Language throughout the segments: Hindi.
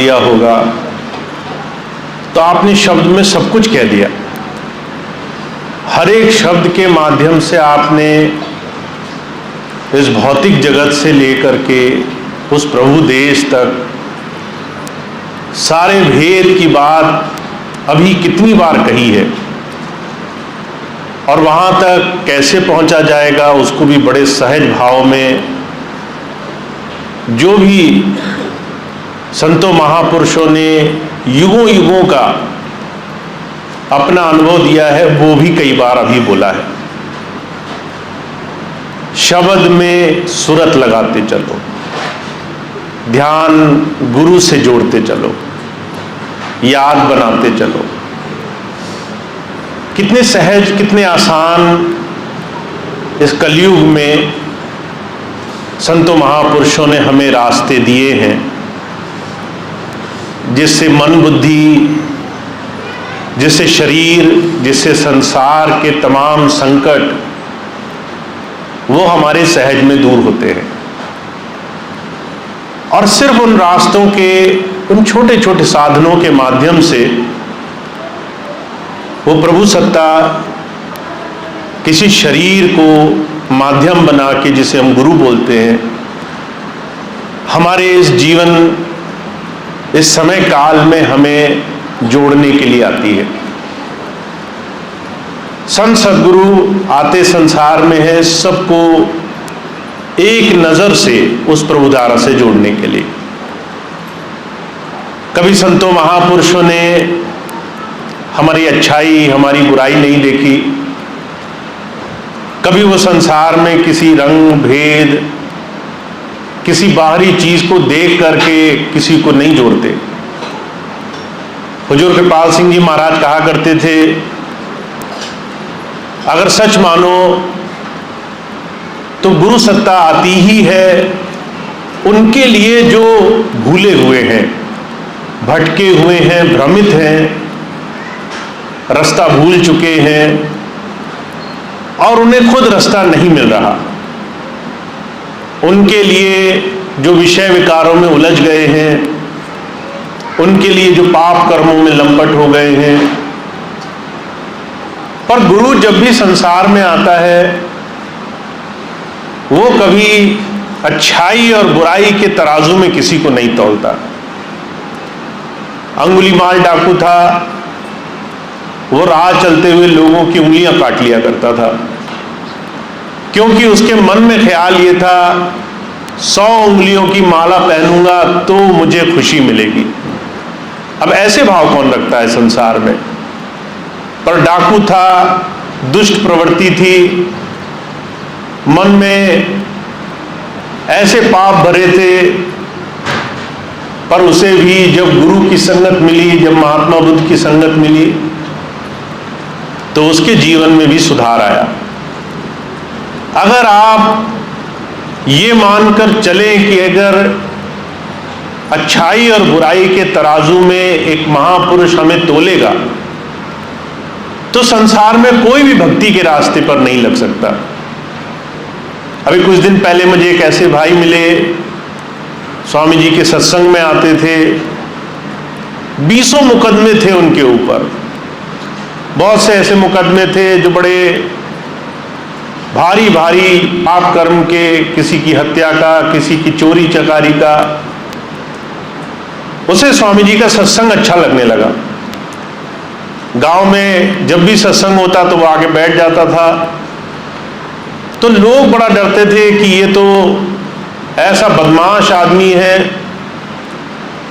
दिया होगा, तो आपने शब्द में सब कुछ कह दिया। हर एक शब्द के माध्यम से आपने इस भौतिक जगत से लेकर के उस प्रभु देश तक सारे भेद की बात अभी कितनी बार कही है, और वहां तक कैसे पहुंचा जाएगा उसको भी बड़े सहज भाव में जो भी संतों महापुरुषों ने युगों युगों का अपना अनुभव दिया है वो भी कई बार अभी बोला है। शब्द में सूरत लगाते चलो, ध्यान गुरु से जोड़ते चलो, याद बनाते चलो। कितने सहज, कितने आसान इस कलयुग में संतों महापुरुषों ने हमें रास्ते दिए हैं, जिससे मन बुद्धि, जिससे शरीर, जिससे संसार के तमाम संकट वो हमारे सहज में दूर होते हैं। और सिर्फ उन रास्तों के, उन छोटे छोटे साधनों के माध्यम से वो प्रभु सत्ता किसी शरीर को माध्यम बना के, जिसे हम गुरु बोलते हैं, हमारे इस जीवन, इस समय काल में हमें जोड़ने के लिए आती है। संत सद्गुरु आते संसार में है सबको एक नजर से उस प्रभुधारा से जोड़ने के लिए। कभी संतों महापुरुषों ने हमारी अच्छाई, हमारी बुराई नहीं देखी। कभी वो संसार में किसी रंग भेद, किसी बाहरी चीज को देख करके किसी को नहीं जोड़ते। हुजूर कृपाल सिंह जी महाराज कहा करते थे, अगर सच मानो तो गुरु सत्ता आती ही है उनके लिए जो भूले हुए हैं, भटके हुए हैं, भ्रमित हैं, रास्ता भूल चुके हैं और उन्हें खुद रास्ता नहीं मिल रहा। उनके लिए जो विषय विकारों में उलझ गए हैं, उनके लिए जो पाप कर्मों में लंपट हो गए हैं। पर गुरु जब भी संसार में आता है वो कभी अच्छाई और बुराई के तराजू में किसी को नहीं तौलता। अंगुलीमाल डाकू था, वो राह चलते हुए लोगों की उंगलियां काट लिया करता था, क्योंकि उसके मन में ख्याल ये था 100 उंगलियों की माला पहनूंगा तो मुझे खुशी मिलेगी। अब ऐसे भाव कौन रखता है संसार में। पर डाकू था, दुष्ट प्रवृत्ति थी, मन में ऐसे पाप भरे थे, पर उसे भी जब गुरु की संगत मिली, जब महात्मा बुद्ध की संगत मिली, तो उसके जीवन में भी सुधार आया। अगर आप ये मानकर चलें कि अगर अच्छाई और बुराई के तराजू में एक महापुरुष हमें तोलेगा तो संसार में कोई भी भक्ति के रास्ते पर नहीं लग सकता। अभी कुछ दिन पहले मुझे एक ऐसे भाई मिले, स्वामी जी के सत्संग में आते थे, 20 मुकदमे थे उनके ऊपर। बहुत से ऐसे मुकदमे थे जो बड़े भारी भारी पाप कर्म के, किसी की हत्या का, किसी की चोरी चकारी का। उसे स्वामी जी का सत्संग अच्छा लगने लगा। गांव में जब भी सत्संग होता तो वो आके बैठ जाता था। तो लोग बड़ा डरते थे कि ये तो ऐसा बदमाश आदमी है,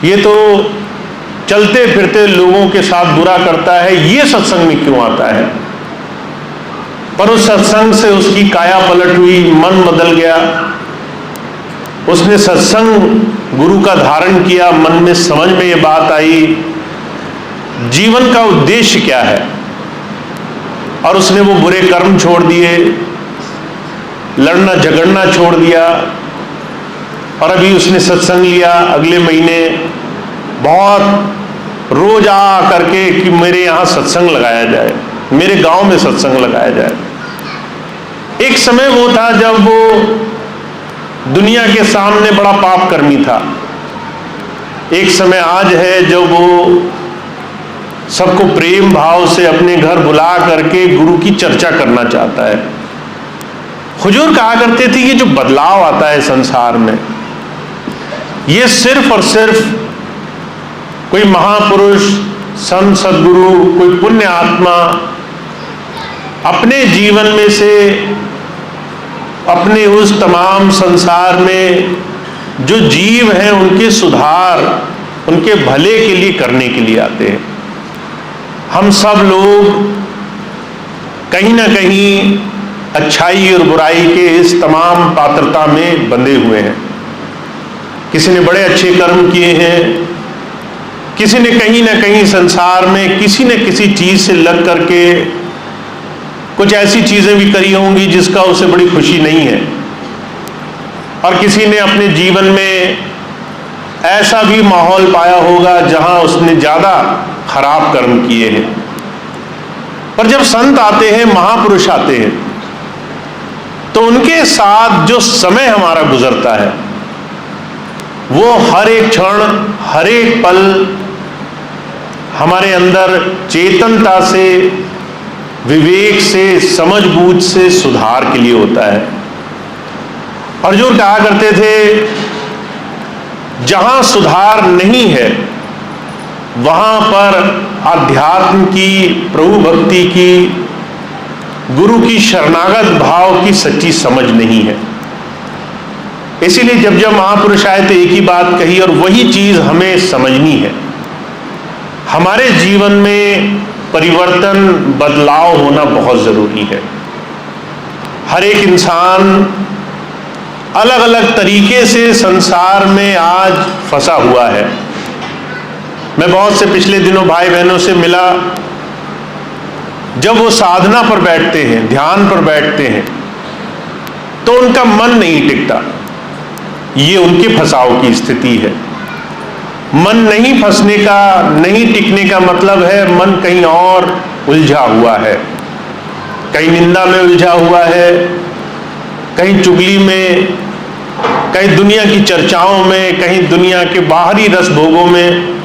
ये तो चलते फिरते लोगों के साथ बुरा करता है, ये सत्संग में क्यों आता है। पर उस सत्संग से उसकी काया पलट हुई, मन बदल गया। उसने सत्संग गुरु का धारण किया, मन में समझ में ये बात आई जीवन का उद्देश्य क्या है, और उसने वो बुरे कर्म छोड़ दिए, लड़ना झगड़ना छोड़ दिया। और अभी उसने सत्संग लिया, अगले महीने बहुत रोज आ करके कि मेरे यहाँ सत्संग लगाया जाए, मेरे गांव में सत्संग लगाया जाए। एक समय वो था जब वो दुनिया के सामने बड़ा पाप कर्मी था। एक समय आज है जब वो सबको प्रेम भाव से अपने घर बुला करके गुरु की चर्चा करना चाहता है। हुजूर कहा करते थे ये जो बदलाव आता है संसार में, ये सिर्फ और सिर्फ कोई महापुरुष, संत, सदगुरु, कोई पुण्य आत्मा अपने जीवन में से अपने उस तमाम संसार में जो जीव हैं उनके सुधार, उनके भले के लिए करने के लिए आते हैं। हम सब लोग कहीं ना कहीं अच्छाई और बुराई के इस तमाम पात्रता में बंधे हुए हैं। किसी ने बड़े अच्छे कर्म किए हैं, किसी ने कहीं ना कहीं संसार में किसी न किसी चीज से लग करके कुछ ऐसी चीजें भी करी होंगी जिसका उसे बड़ी खुशी नहीं है, और किसी ने अपने जीवन में ऐसा भी माहौल पाया होगा जहां उसने ज्यादा खराब कर्म किए हैं। पर जब संत आते हैं, महापुरुष आते हैं, तो उनके साथ जो समय हमारा गुजरता है वो हर एक क्षण, हर एक पल हमारे अंदर चेतनता से, विवेक से, समझबूझ से सुधार के लिए होता है। अर्जुन कहा करते थे जहां सुधार नहीं है वहां पर अध्यात्म की, प्रभु भक्ति की, गुरु की शरणागत भाव की सच्ची समझ नहीं है। इसीलिए जब जब महापुरुष आए तो एक ही बात कही, और वही चीज हमें समझनी है। हमारे जीवन में परिवर्तन, बदलाव होना बहुत जरूरी है। हर एक इंसान अलग अलग तरीके से संसार में आज फंसा हुआ है। मैं बहुत से पिछले दिनों भाई बहनों से मिला, जब वो साधना पर बैठते हैं, ध्यान पर बैठते हैं, तो उनका मन नहीं टिकता। ये उनके फंसाव की स्थिति है। मन नहीं फंसने का, नहीं टिकने का मतलब है मन कहीं और उलझा हुआ है, कहीं निंदा में उलझा हुआ है, कहीं चुगली में, कहीं दुनिया की चर्चाओं में, कहीं दुनिया के बाहरी रस भोगों में।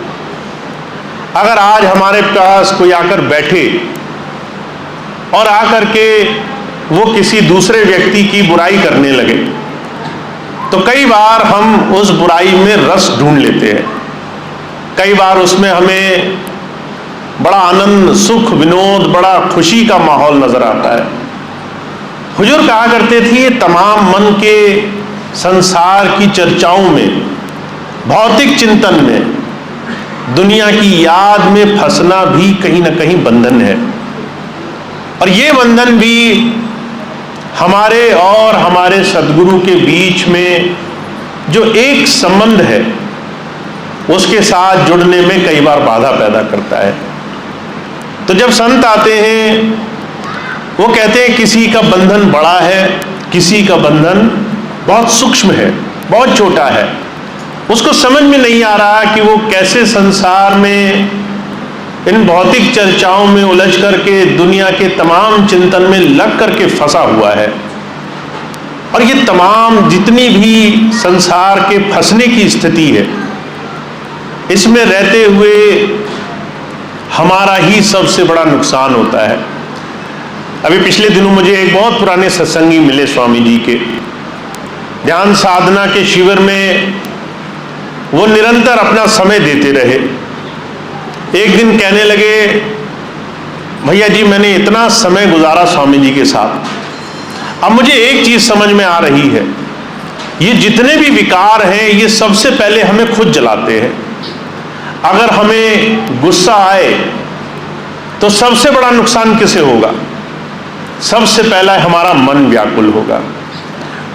अगर आज हमारे पास कोई आकर बैठे और आकर के वो किसी दूसरे व्यक्ति की बुराई करने लगे, तो कई बार हम उस बुराई में रस ढूंढ लेते हैं। कई बार उसमें हमें बड़ा आनंद, सुख, विनोद, बड़ा खुशी का माहौल नजर आता है। हुजूर कहा करते थे ये तमाम मन के संसार की चर्चाओं में, भौतिक चिंतन में, दुनिया की याद में फंसना भी कहीं ना कहीं बंधन है। और ये बंधन भी हमारे और हमारे सदगुरु के बीच में जो एक संबंध है उसके साथ जुड़ने में कई बार बाधा पैदा करता है। तो जब संत आते हैं वो कहते हैं किसी का बंधन बड़ा है, किसी का बंधन बहुत सूक्ष्म है, बहुत छोटा है। उसको समझ में नहीं आ रहा कि वो कैसे संसार में इन भौतिक चर्चाओं में उलझ करके दुनिया के तमाम चिंतन में लग करके फंसा हुआ है। और ये तमाम जितनी भी संसार के फंसने की स्थिति है, इसमें रहते हुए हमारा ही सबसे बड़ा नुकसान होता है। अभी पिछले दिनों मुझे एक बहुत पुराने सत्संगी मिले स्वामी जी के, ध्यान साधना के शिविर में वो निरंतर अपना समय देते रहे। एक दिन कहने लगे, भैया जी मैंने इतना समय गुजारा स्वामी जी के साथ, अब मुझे एक चीज समझ में आ रही है, ये जितने भी विकार हैं ये सबसे पहले हमें खुद जलाते हैं। अगर हमें गुस्सा आए तो सबसे बड़ा नुकसान किसे होगा? सबसे पहला हमारा मन व्याकुल होगा।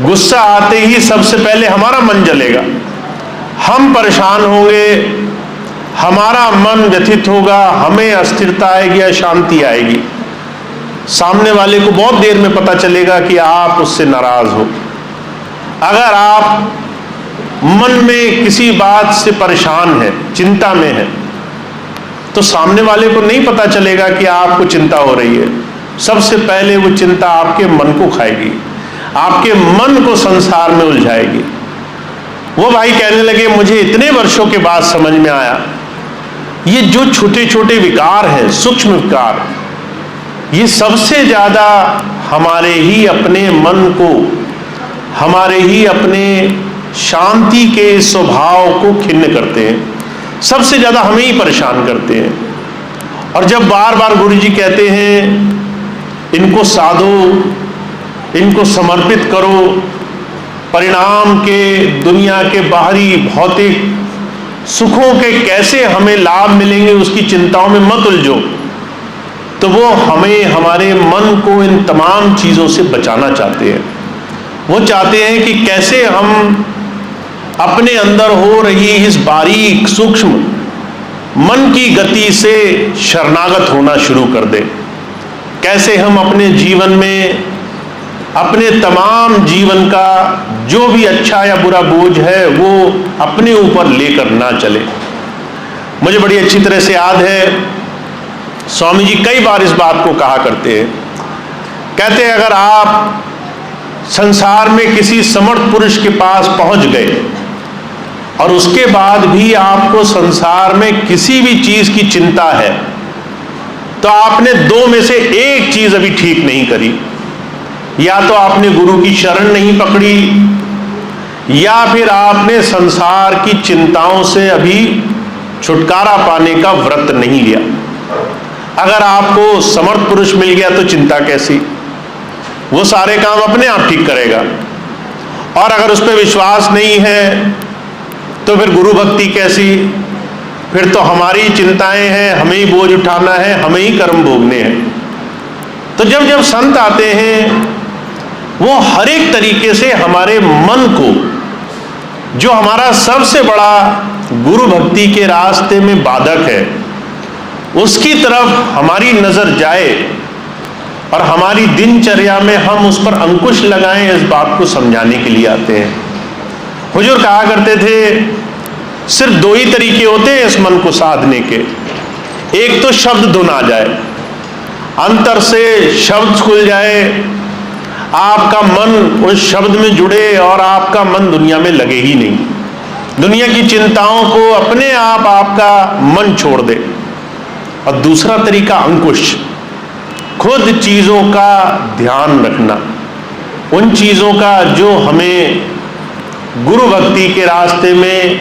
गुस्सा आते ही सबसे पहले हमारा मन जलेगा, हम परेशान होंगे, हमारा मन व्यथित होगा, हमें अस्थिरता आएगी, अशांति आएगी। सामने वाले को बहुत देर में पता चलेगा कि आप उससे नाराज हो। अगर आप मन में किसी बात से परेशान है, चिंता में है, तो सामने वाले को नहीं पता चलेगा कि आपको चिंता हो रही है। सबसे पहले वो चिंता आपके मन को खाएगी, आपके मन को संसार में उलझाएगी। वो भाई कहने लगे, मुझे इतने वर्षों के बाद समझ में आया, ये जो छोटे छोटे विकार हैं, सूक्ष्म विकार, ये सबसे ज्यादा हमारे ही अपने मन को, हमारे ही अपने शांति के स्वभाव को खिन्न करते हैं, सबसे ज्यादा हमें ही परेशान करते हैं। और जब बार बार गुरु जी कहते हैं इनको साधो, इनको समर्पित करो, परिणाम के, दुनिया के बाहरी भौतिक सुखों के कैसे हमें लाभ मिलेंगे उसकी चिंताओं में मत उलझो, तो वो हमें, हमारे मन को इन तमाम चीजों से बचाना चाहते हैं। वो चाहते हैं कि कैसे हम अपने अंदर हो रही इस बारीक सूक्ष्म मन की गति से शरणागत होना शुरू कर दें, कैसे हम अपने जीवन में अपने तमाम जीवन का जो भी अच्छा या बुरा बोझ है वो अपने ऊपर लेकर ना चले। मुझे बड़ी अच्छी तरह से याद है, स्वामी जी कई बार इस बात को कहा करते हैं, कहते हैं अगर आप संसार में किसी समर्थ पुरुष के पास पहुंच गए और उसके बाद भी आपको संसार में किसी भी चीज की चिंता है, तो आपने दो में से एक चीज अभी ठीक नहीं करी। या तो आपने गुरु की शरण नहीं पकड़ी, या फिर आपने संसार की चिंताओं से अभी छुटकारा पाने का व्रत नहीं लिया। अगर आपको समर्थ पुरुष मिल गया तो चिंता कैसी, वो सारे काम अपने आप ठीक करेगा। और अगर उस पर विश्वास नहीं है तो फिर गुरु भक्ति कैसी, फिर तो हमारी चिंताएं हैं, हमें ही बोझ उठाना है, हमें ही कर्म भोगने हैं। तो जब जब संत आते हैं वो हर एक तरीके से हमारे मन को, जो हमारा सबसे बड़ा गुरु भक्ति के रास्ते में बाधक है, उसकी तरफ हमारी नजर जाए और हमारी दिनचर्या में हम उस पर अंकुश लगाएं, इस बात को समझाने के लिए आते हैं। हुजूर कहा करते थे सिर्फ दो ही तरीके होते हैं इस मन को साधने के, एक तो शब्द धुन आ जाए, अंतर से शब्द खुल जाए, आपका मन उस शब्द में जुड़े और आपका मन दुनिया में लगे ही नहीं, दुनिया की चिंताओं को अपने आप आपका मन छोड़ दे। और दूसरा तरीका अंकुश, खुद चीजों का ध्यान रखना, उन चीजों का जो हमें गुरु भक्ति के रास्ते में,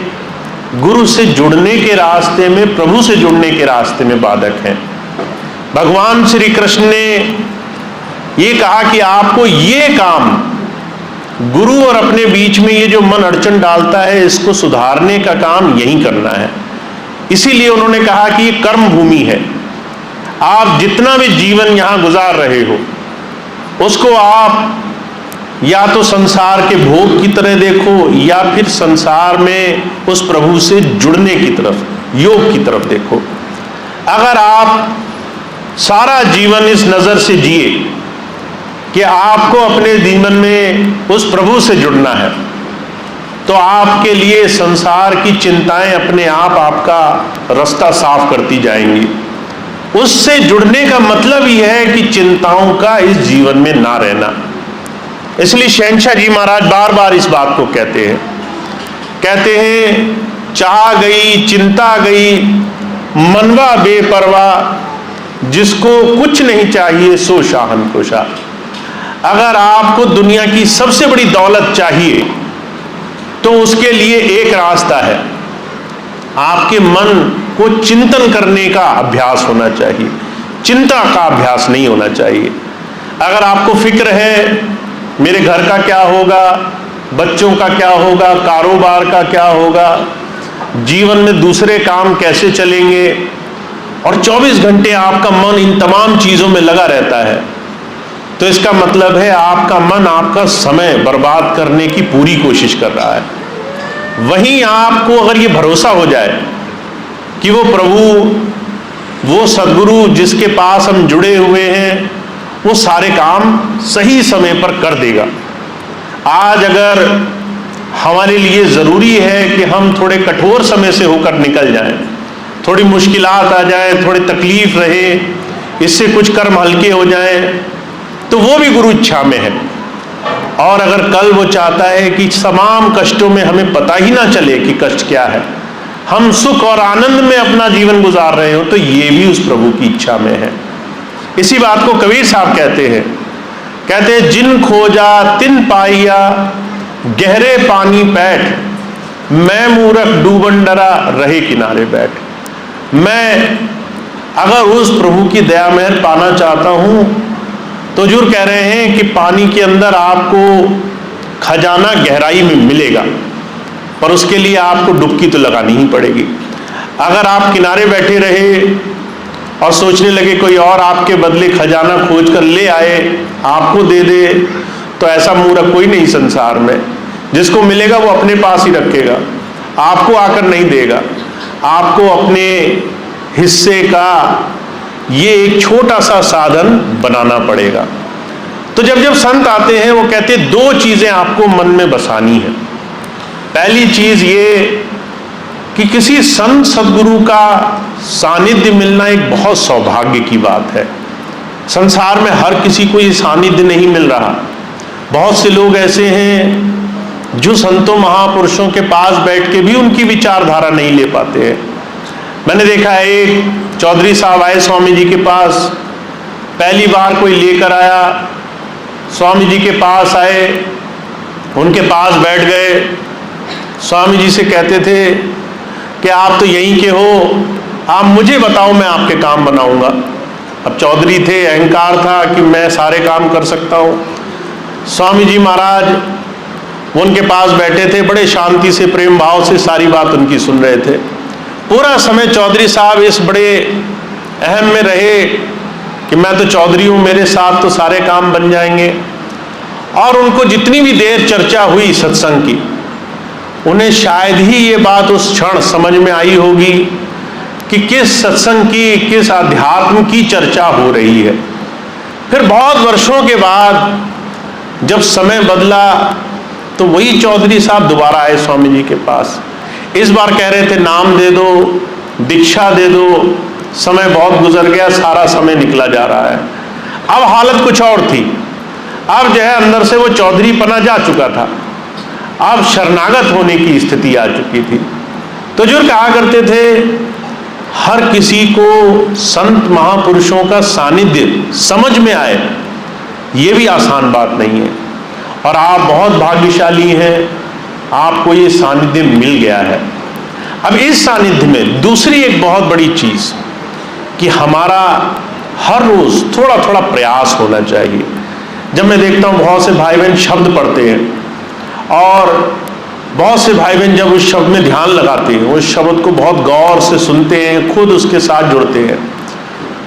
गुरु से जुड़ने के रास्ते में, प्रभु से जुड़ने के रास्ते में बाधक है। भगवान श्री कृष्ण ने ये कहा कि आपको ये काम, गुरु और अपने बीच में ये जो मन अड़चन डालता है, इसको सुधारने का काम यही करना है। इसीलिए उन्होंने कहा कि ये कर्म भूमि है। आप जितना भी जीवन यहां गुजार रहे हो उसको आप या तो संसार के भोग की तरह देखो, या फिर संसार में उस प्रभु से जुड़ने की तरफ, योग की तरफ देखो। अगर आप सारा जीवन इस नजर से जिए कि आपको अपने जीवन में उस प्रभु से जुड़ना है, तो आपके लिए संसार की चिंताएं अपने आप आपका रास्ता साफ करती जाएंगी। उससे जुड़ने का मतलब ही है कि चिंताओं का इस जीवन में ना रहना। इसलिए शहंशाह जी महाराज बार बार इस बात को कहते हैं चाह गई चिंता गई मनवा बेपरवाह, जिसको कुछ नहीं चाहिए सो शाहन को शाह। अगर आपको दुनिया की सबसे बड़ी दौलत चाहिए तो उसके लिए एक रास्ता है, आपके मन को चिंतन करने का अभ्यास होना चाहिए, चिंता का अभ्यास नहीं होना चाहिए। अगर आपको फिक्र है मेरे घर का क्या होगा, बच्चों का क्या होगा, कारोबार का क्या होगा, जीवन में दूसरे काम कैसे चलेंगे, और 24 घंटे आपका मन इन तमाम चीजों में लगा रहता है, तो इसका मतलब है आपका मन आपका समय बर्बाद करने की पूरी कोशिश कर रहा है। वहीं आपको अगर ये भरोसा हो जाए कि वो प्रभु, वो सदगुरु जिसके पास हम जुड़े हुए हैं, वो सारे काम सही समय पर कर देगा। आज अगर हमारे लिए ज़रूरी है कि हम थोड़े कठोर समय से होकर निकल जाएं, थोड़ी मुश्किलात आ जाएं, थोड़ी तकलीफ रहे, इससे कुछ कर्म हल्के हो जाएं, तो वो भी गुरु इच्छा में है। और अगर कल वो चाहता है कि तमाम कष्टों में हमें पता ही ना चले कि कष्ट क्या है, हम सुख और आनंद में अपना जीवन गुजार रहे हो, तो ये भी उस प्रभु की इच्छा में है। इसी बात को कबीर साहब कहते हैं जिन खोजा तिन पाइया गहरे पानी पैठ, मैं मूर्ख डूबन डरा रहे किनारे बैठ। मैं अगर उस प्रभु की दया मेहर पाना चाहता हूं तो जरूर कह रहे हैं कि पानी के अंदर आपको खजाना गहराई में मिलेगा, पर उसके लिए आपको डुबकी तो लगानी ही पड़ेगी। अगर आप किनारे बैठे रहे और सोचने लगे कोई और आपके बदले खजाना खोज कर ले आए, आपको दे दे, तो ऐसा मूर्ख कोई नहीं संसार में। जिसको मिलेगा वो अपने पास ही रखेगा, आपको आकर नहीं देगा। आपको अपने हिस्से का ये एक छोटा सा साधन बनाना पड़ेगा। तो जब जब संत आते हैं वो कहते हैं दो चीजें आपको मन में बसानी है। पहली चीज ये कि किसी संत सदगुरु का सानिध्य मिलना एक बहुत सौभाग्य की बात है। संसार में हर किसी को ये सानिध्य नहीं मिल रहा। बहुत से लोग ऐसे हैं जो संतों महापुरुषों के पास बैठ के भी उनकी विचारधारा नहीं ले पाते हैं। मैंने देखा है एक चौधरी साहब आए स्वामी जी के पास, पहली बार कोई लेकर आया, स्वामी जी के पास आए, उनके पास बैठ गए, स्वामी जी से कहते थे कि आप तो यहीं के हो, आप मुझे बताओ मैं आपके काम बनाऊंगा। अब चौधरी थे, अहंकार था कि मैं सारे काम कर सकता हूँ। स्वामी जी महाराज वो उनके पास बैठे थे, बड़े शांति से प्रेम भाव से सारी बात उनकी सुन रहे थे। पूरा समय चौधरी साहब इस बड़े अहम में रहे कि मैं तो चौधरी हूँ, मेरे साथ तो सारे काम बन जाएंगे। और उनको जितनी भी देर चर्चा हुई सत्संग की, उन्हें शायद ही ये बात उस क्षण समझ में आई होगी कि किस सत्संग की, किस अध्यात्म की चर्चा हो रही है। फिर बहुत वर्षों के बाद जब समय बदला तो वही चौधरी साहब दोबारा आए स्वामी जी के पास। इस बार कह रहे थे नाम दे दो, दीक्षा दे दो। समय बहुत गुजर गया, सारा समय निकला जा रहा है। अब हालत कुछ और थी। अब जो है अंदर से वो चौधरी पना जा चुका था, अब शरणागत होने की स्थिति आ चुकी थी। तो जो कहा करते थे हर किसी को संत महापुरुषों का सानिध्य समझ में आए, ये भी आसान बात नहीं है। और आप बहुत भाग्यशाली हैं, आपको ये सानिध्य मिल गया है। अब इस सानिध्य में दूसरी एक बहुत बड़ी चीज कि हमारा हर रोज थोड़ा थोड़ा प्रयास होना चाहिए। जब मैं देखता हूँ बहुत से भाई बहन शब्द पढ़ते हैं और बहुत से भाई बहन जब उस शब्द में ध्यान लगाते हैं, उस शब्द को बहुत गौर से सुनते हैं, खुद उसके साथ जुड़ते हैं,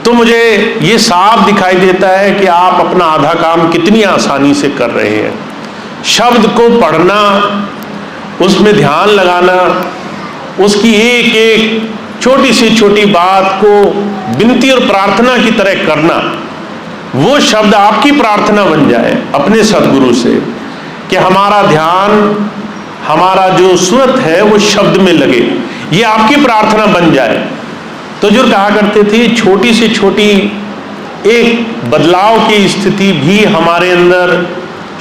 तो मुझे ये साफ दिखाई देता है कि आप अपना आधा काम कितनी आसानी से कर रहे हैं। शब्द को पढ़ना, उसमें ध्यान लगाना, उसकी एक एक छोटी से छोटी बात को विनती और प्रार्थना की तरह करना, वो शब्द आपकी प्रार्थना बन जाए अपने सदगुरु से कि हमारा ध्यान, हमारा जो सूरत है वो शब्द में लगे, ये आपकी प्रार्थना बन जाए। तो जो कहा करते थे छोटी से छोटी एक बदलाव की स्थिति भी हमारे अंदर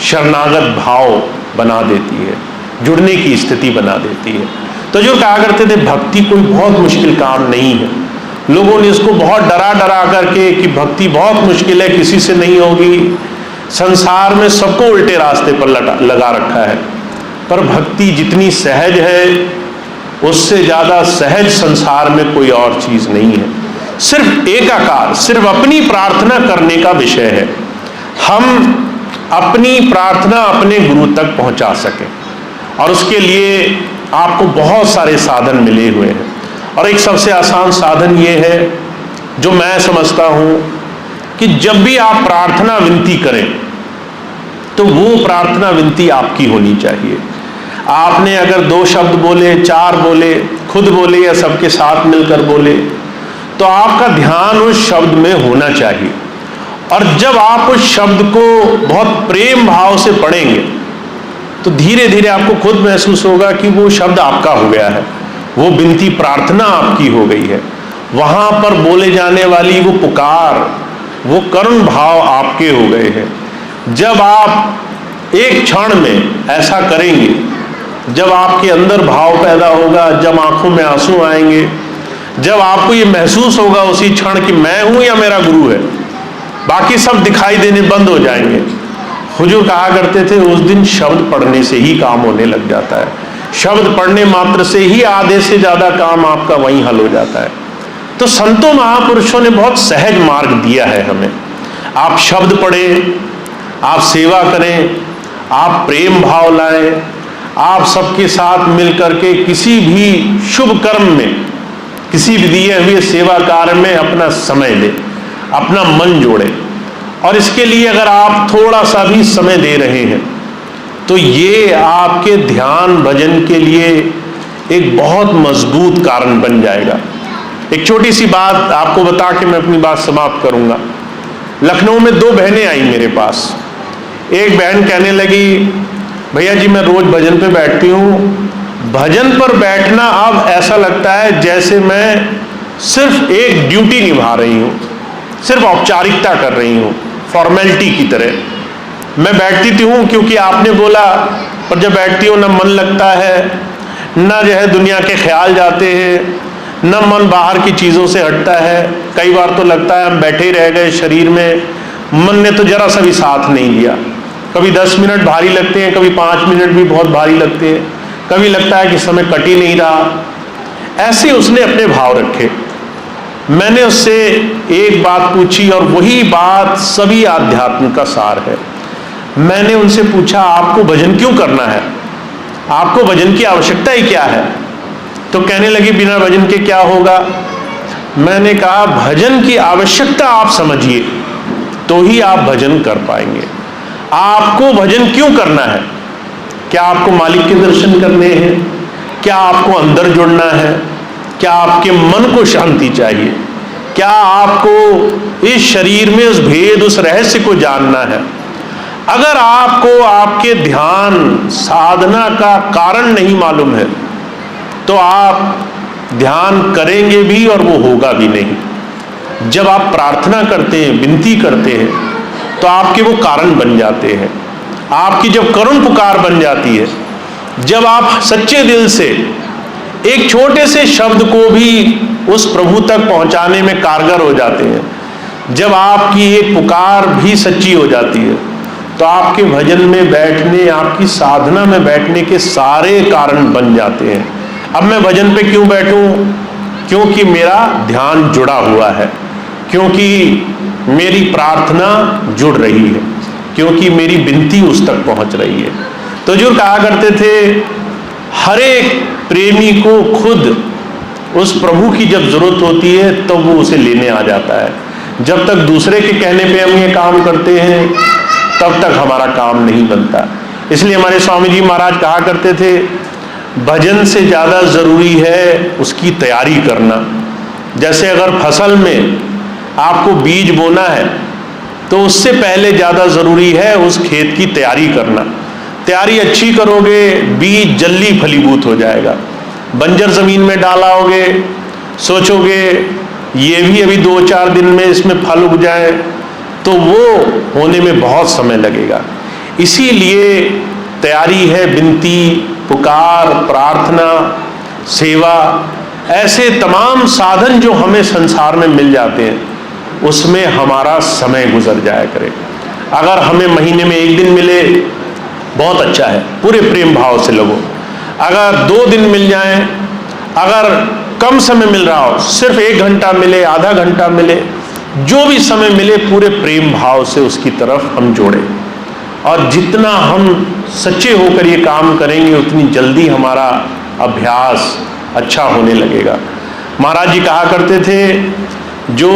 शरणागत भाव बना देती है, जुड़ने की स्थिति बना देती है। तो जो कहा करते थे भक्ति कोई बहुत मुश्किल काम नहीं है। लोगों ने इसको बहुत डरा डरा करके कि भक्ति बहुत मुश्किल है, किसी से नहीं होगी, संसार में सबको उल्टे रास्ते पर लगा रखा है। पर भक्ति जितनी सहज है उससे ज्यादा सहज संसार में कोई और चीज नहीं है। सिर्फ एकाकार, सिर्फ अपनी प्रार्थना करने का विषय है। हम अपनी प्रार्थना अपने गुरु तक पहुंचा सकें, और उसके लिए आपको बहुत सारे साधन मिले हुए हैं। और एक सबसे आसान साधन ये है जो मैं समझता हूं कि जब भी आप प्रार्थना विनती करें तो वो प्रार्थना विनती आपकी होनी चाहिए। आपने अगर 2 शब्द बोले, 4 बोले, खुद बोले या सबके साथ मिलकर बोले, तो आपका ध्यान उस शब्द में होना चाहिए। और जब आप उस शब्द को बहुत प्रेम भाव से पढ़ेंगे तो धीरे धीरे आपको खुद महसूस होगा कि वो शब्द आपका हो गया है, वो विनती प्रार्थना आपकी हो गई है। वहां पर बोले जाने वाली वो पुकार, वो करुण भाव आपके हो गए हैं। जब आप एक क्षण में ऐसा करेंगे, जब आपके अंदर भाव पैदा होगा, जब आंखों में आंसू आएंगे, जब आपको ये महसूस होगा उसी क्षण कि मैं हूं या मेरा गुरु है, बाकी सब दिखाई देने बंद हो जाएंगे। हुजूर कहा करते थे उस दिन शब्द पढ़ने से ही काम होने लग जाता है, शब्द पढ़ने मात्र से ही आधे से ज्यादा काम आपका वहीं हल हो जाता है। तो संतों महापुरुषों ने बहुत सहज मार्ग दिया है हमें। आप शब्द पढ़ें, आप सेवा करें, आप प्रेम भाव लाएं, आप सबके साथ मिलकर के किसी भी शुभ कर्म में, किसी भी दिए हुए सेवा कार्य में अपना समय दें, अपना मन जोड़ें। और इसके लिए अगर आप थोड़ा सा भी समय दे रहे हैं तो ये आपके ध्यान भजन के लिए एक बहुत मजबूत कारण बन जाएगा। एक छोटी सी बात आपको बता के मैं अपनी बात समाप्त करूंगा। लखनऊ में 2 बहनें आई मेरे पास। एक बहन कहने लगी, भैया जी मैं रोज भजन पे बैठती हूँ, भजन पर बैठना अब ऐसा लगता है जैसे मैं सिर्फ एक ड्यूटी निभा रही हूँ, सिर्फ औपचारिकता कर रही हूँ, फॉर्मेलिटी की तरह मैं बैठती हूँ क्योंकि आपने बोला, पर जब बैठती हूँ ना मन लगता है, ना जो है दुनिया के ख्याल जाते हैं, न मन बाहर की चीज़ों से हटता है। कई बार तो लगता है हम बैठे ही रह गए शरीर में, मन ने तो जरा सा भी साथ नहीं दिया। कभी 10 मिनट भारी लगते हैं, कभी 5 मिनट भी बहुत भारी लगते हैं, कभी लगता है कि समय कट ही नहीं रहा। ऐसे उसने अपने भाव रखे। मैंने उससे एक बात पूछी और वही बात सभी आध्यात्म का सार है। मैंने उनसे पूछा आपको भजन क्यों करना है, आपको भजन की आवश्यकता ही क्या है? तो कहने लगी बिना भजन के क्या होगा। मैंने कहा भजन की आवश्यकता आप समझिए तो ही आप भजन कर पाएंगे। आपको भजन क्यों करना है? क्या आपको मालिक के दर्शन करने हैं? क्या आपको अंदर जुड़ना है? क्या आपके मन को शांति चाहिए? क्या आपको इस शरीर में उस भेद, उस रहस्य को जानना है? अगर आपको आपके ध्यान साधना का कारण नहीं मालूम है तो आप ध्यान करेंगे भी और वो होगा भी नहीं। जब आप प्रार्थना करते हैं, विनती करते हैं, तो आपके वो कारण बन जाते हैं। आपकी जब करुण पुकार बन जाती है, जब आप सच्चे दिल से एक छोटे से शब्द को भी उस प्रभु तक पहुंचाने में कारगर हो जाते हैं, जब आपकी एक पुकार भी सच्ची हो जाती है, तो आपके भजन में बैठने, आपकी साधना में बैठने के सारे कारण बन जाते हैं। अब मैं भजन पे क्यों बैठूं? क्योंकि मेरा ध्यान जुड़ा हुआ है, क्योंकि मेरी प्रार्थना जुड़ रही है, क्योंकि मेरी विनती उस तक पहुंच रही है। तो जो कहा करते थे हर एक प्रेमी को खुद उस प्रभु की जब जरूरत होती है तो वो उसे लेने आ जाता है। जब तक दूसरे के कहने पे हम ये काम करते हैं तब तक हमारा काम नहीं बनता। इसलिए हमारे स्वामी जी महाराज कहा करते थे भजन से ज़्यादा ज़रूरी है उसकी तैयारी करना। जैसे अगर फसल में आपको बीज बोना है तो उससे पहले ज़्यादा ज़रूरी है उस खेत की तैयारी करना। तैयारी अच्छी करोगे, बीज जल्दी फलीभूत हो जाएगा। बंजर ज़मीन में डाला होगे, सोचोगे ये भी अभी 2-4 दिन में इसमें फल उग जाए, तो वो होने में बहुत समय लगेगा। इसीलिए तैयारी है विनती, पुकार, प्रार्थना, सेवा, ऐसे तमाम साधन जो हमें संसार में मिल जाते हैं उसमें हमारा समय गुजर जाया करे। अगर हमें महीने में 1 दिन मिले बहुत अच्छा है, पूरे प्रेम भाव से लगो। अगर 2 दिन मिल जाएं, अगर कम समय मिल रहा हो, सिर्फ 1 घंटा मिले, आधा घंटा मिले, जो भी समय मिले पूरे प्रेम भाव से उसकी तरफ हम जोड़ें। और जितना हम सच्चे होकर ये काम करेंगे उतनी जल्दी हमारा अभ्यास अच्छा होने लगेगा। महाराज जी कहा करते थे जो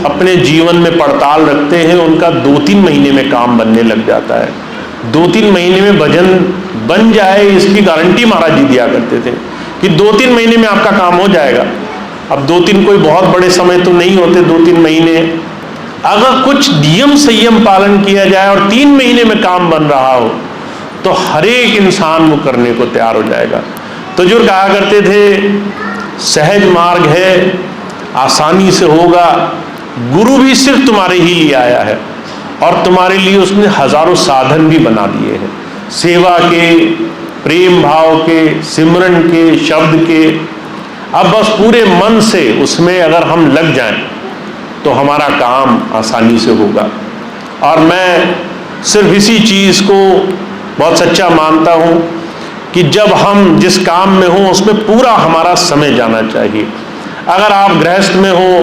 अपने जीवन में पड़ताल रखते हैं उनका 2-3 महीने में काम बनने लग जाता है। 2-3 महीने में भजन बन जाए इसकी गारंटी महाराज जी दिया करते थे कि 2-3 महीने में आपका काम हो जाएगा। अब 2-3 कोई बहुत बड़े समय तो नहीं होते, 2-3 महीने अगर कुछ नियम संयम पालन किया जाए और 3 महीने में काम बन रहा हो तो हर एक इंसान वो करने को तैयार हो जाएगा। तो जो कहा करते थे सहज मार्ग है, आसानी से होगा। गुरु भी सिर्फ तुम्हारे ही लिए आया है और तुम्हारे लिए उसने हजारों साधन भी बना दिए हैं। सेवा के, प्रेम भाव के, सिमरन के, शब्द के। अब बस पूरे मन से उसमें अगर हम लग जाएं तो हमारा काम आसानी से होगा। और मैं सिर्फ इसी चीज़ को बहुत सच्चा मानता हूँ कि जब हम जिस काम में हों उसमें पूरा हमारा समय जाना चाहिए। अगर आप गृहस्थ में हो